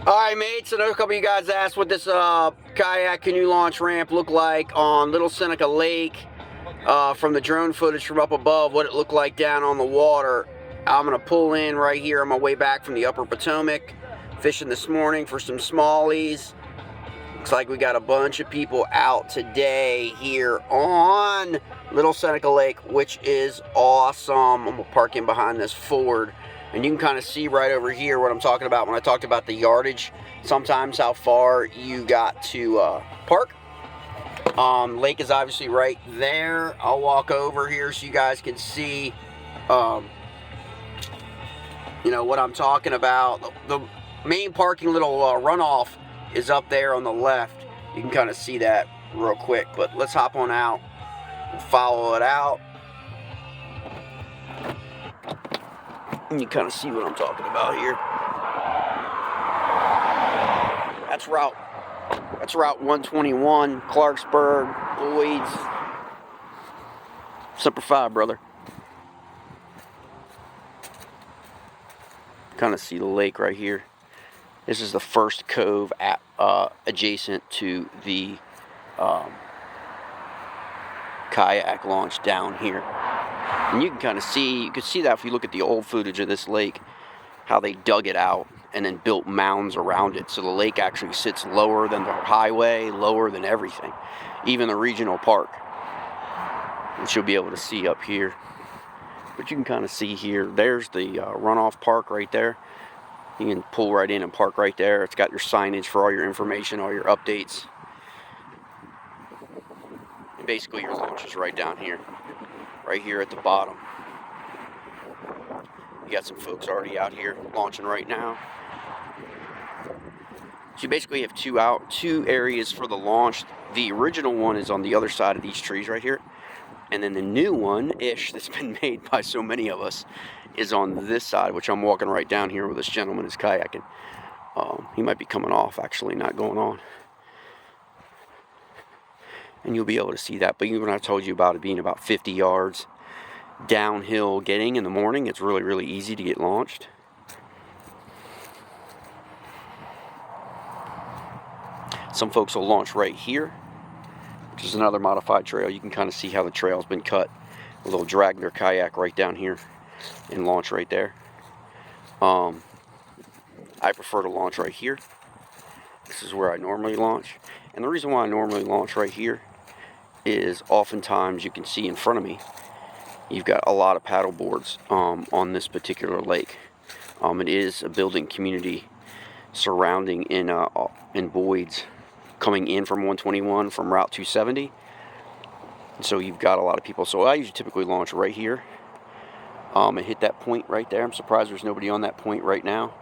Alright mates, I know a couple of you guys asked what this kayak canoe launch ramp looked like on Little Seneca Lake from the drone footage from up above, what it looked like down on the water. I'm going to pull in right here on my way back from the upper Potomac, fishing this morning for some smallies. Looks like we got a bunch of people out today here on Little Seneca Lake, which is awesome. I'm going to park in behind this Ford. And you can kind of see right over here what I'm talking about when I talked about the yardage. Sometimes how far you got to park. Lake is obviously right there. I'll walk over here so you guys can see, you know, what I'm talking about. The main parking little runoff is up there on the left. You can kind of see that real quick. But let's hop on out and follow it out. And you kind of see what I'm talking about here. That's Route 121, Clarksburg, Boyd's. Semper Fi, brother. Kind of see the lake right here. This is the first cove adjacent to the kayak launch down here. And you can kind of see, you can see that if you look at the old footage of this lake, how they dug it out and then built mounds around it. So the lake actually sits lower than the highway, lower than everything, even the regional park, which you'll be able to see up here. But you can kind of see here, there's the runoff park right there. You can pull right in and park right there. It's got your signage for all your information, all your updates. And basically your launch is right down here, right here at the bottom. You got some folks already out here launching right now. So you basically have two areas for the launch. The original one is on the other side of these trees right here. And then the new one-ish that's been made by so many of us is on this side, which I'm walking right down here with this gentleman who's kayaking. He might be coming off, actually, not going on. And you'll be able to see that. But even when I told you about it being about 50 yards downhill getting in the morning, it's really, really easy to get launched. Some folks will launch right here, which is another modified trail. You can kind of see how the trail's been cut. They'll drag their kayak right down here and launch right there. I prefer to launch right here. This is where I normally launch. And the reason why I normally launch right here is oftentimes you can see in front of me, you've got a lot of paddle boards on this particular lake. It is a building community surrounding in Boyd's, coming in from 121 from Route 270. And so you've got a lot of people. So I usually typically launch right here and hit that point right there. I'm surprised there's nobody on that point right now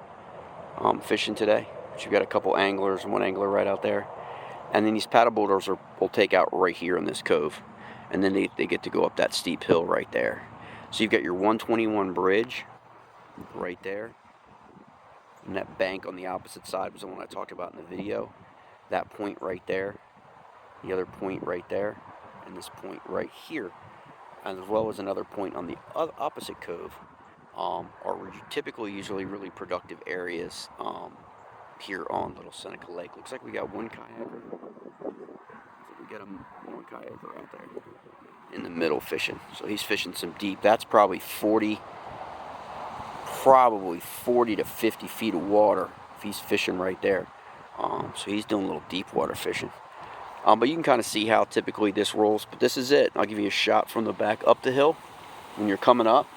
fishing today. But you've got a couple anglers and one angler right out there. And then these paddleboarders will take out right here in this cove. And then they get to go up that steep hill right there. So you've got your 121 bridge right there. And that bank on the opposite side was the one I talked about in the video. That point right there, the other point right there, and this point right here, and as well as another point on the opposite cove, are typically usually really productive areas here on Little Seneca Lake. Looks like we got one kayaker. We got one kayaker out there in the middle fishing. So he's fishing some deep. That's probably 40 to 50 feet of water if he's fishing right there. So he's doing a little deep water fishing. But you can kind of see how typically this rolls. But this is it. I'll give you a shot from the back up the hill. When you're coming up,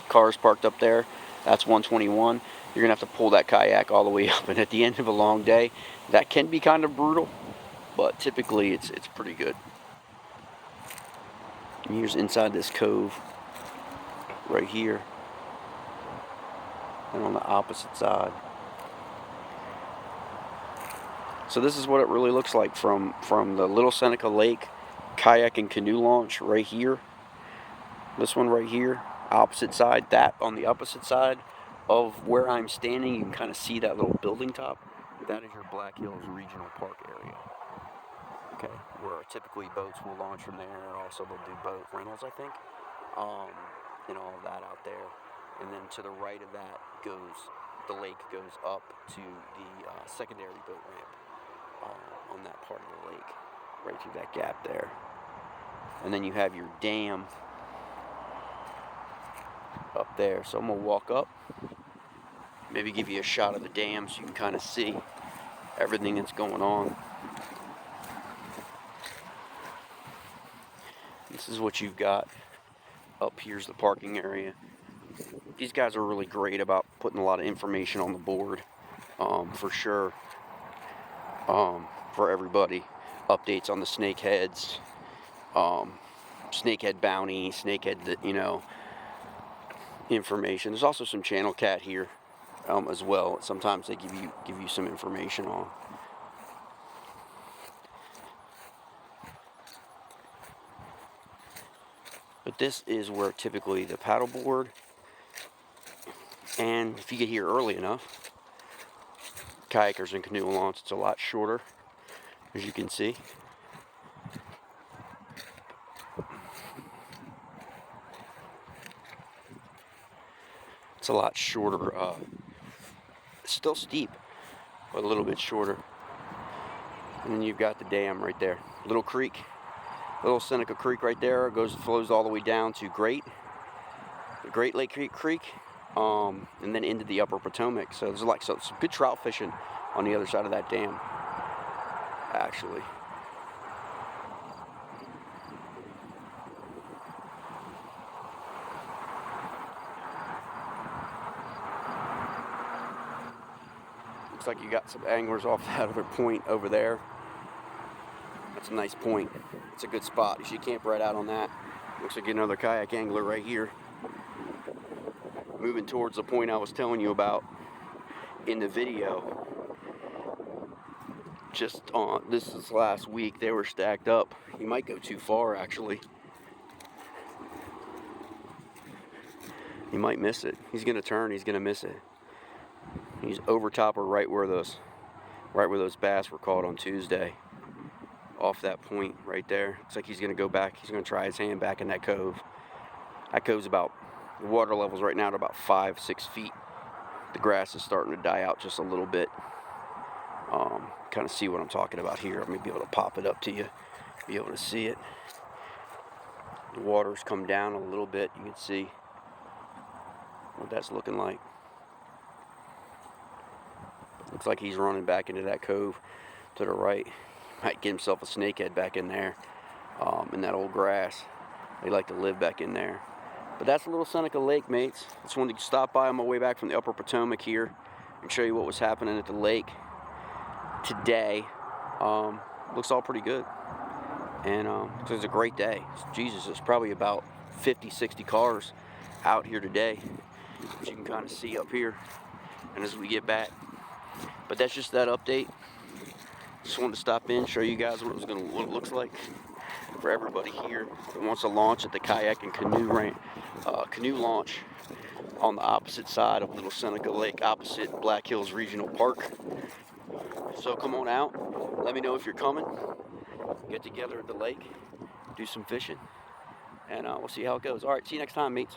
cars parked up there. That's 121. You're going to have to pull that kayak all the way up. And at the end of a long day, that can be kind of brutal. But typically it's pretty good. And here's inside this cove right here. And on the opposite side. So this is what it really looks like from the Little Seneca Lake kayak and canoe launch right here. This one right here, opposite side. That on the opposite side of where I'm standing, you can kind of see that little building top. That is your Black Hills Regional Park area. Okay, where typically boats will launch from there. Also, they'll do boat rentals, I think, and all of that out there. And then to the right of that goes the lake goes up to the secondary boat ramp on that part of the lake, right through that gap there. And then you have your dam up there. So I'm gonna walk up, maybe give you a shot of the dam so you can kind of see everything that's going on. This is what you've got. Up here's the parking area. These guys are really great about putting a lot of information on the board, for sure, for everybody. Updates on the snakeheads, snakehead bounty, snakehead, information. There's also some channel cat here as well. Sometimes they give you some information on. But this is where typically the paddleboard, and if you get here early enough, kayakers and canoe launch, it's a lot shorter, as you can see. It's a lot shorter. It's still steep, but a little bit shorter. And then you've got the dam right there. Little creek, little Seneca Creek right there, flows all the way down to the Great Lake Creek, and then into the Upper Potomac. So there's some good trout fishing on the other side of that dam, actually. Looks like you got some anglers off that other point over there. That's a nice point. It's a good spot. You should camp right out on that. Looks like another kayak angler right here. Moving towards the point I was telling you about in the video. Just on this is last week, they were stacked up. You might go too far, actually. You might miss it. He's gonna turn. He's gonna miss it. He's over top or right where those bass were caught on Tuesday. Off that point right there. Looks like he's gonna go back. He's gonna try his hand back in that cove. That cove's about, the water level's right now at about 5-6 feet. The grass is starting to die out just a little bit. Kind of see what I'm talking about here. I'm gonna be able to pop it up to you, be able to see it. The water's come down a little bit. You can see what that's looking like. Looks like he's running back into that cove to the right. Might get himself a snakehead back in there, in that old grass. They like to live back in there. But that's a little Seneca Lake, mates. Just wanted to stop by on my way back from the Upper Potomac here and show you what was happening at the lake today. Looks all pretty good. And it's a great day. Jesus, there's probably about 50-60 cars out here today, which you can kind of see up here and as we get back. But that's just that update. Just wanted to stop in, show you guys what it looks like for everybody here that wants to launch at the kayak and canoe launch on the opposite side of Little Seneca Lake, opposite Black Hills Regional Park. So come on out. Let me know if you're coming. Get together at the lake, do some fishing, and we'll see how it goes. All right, see you next time, mates.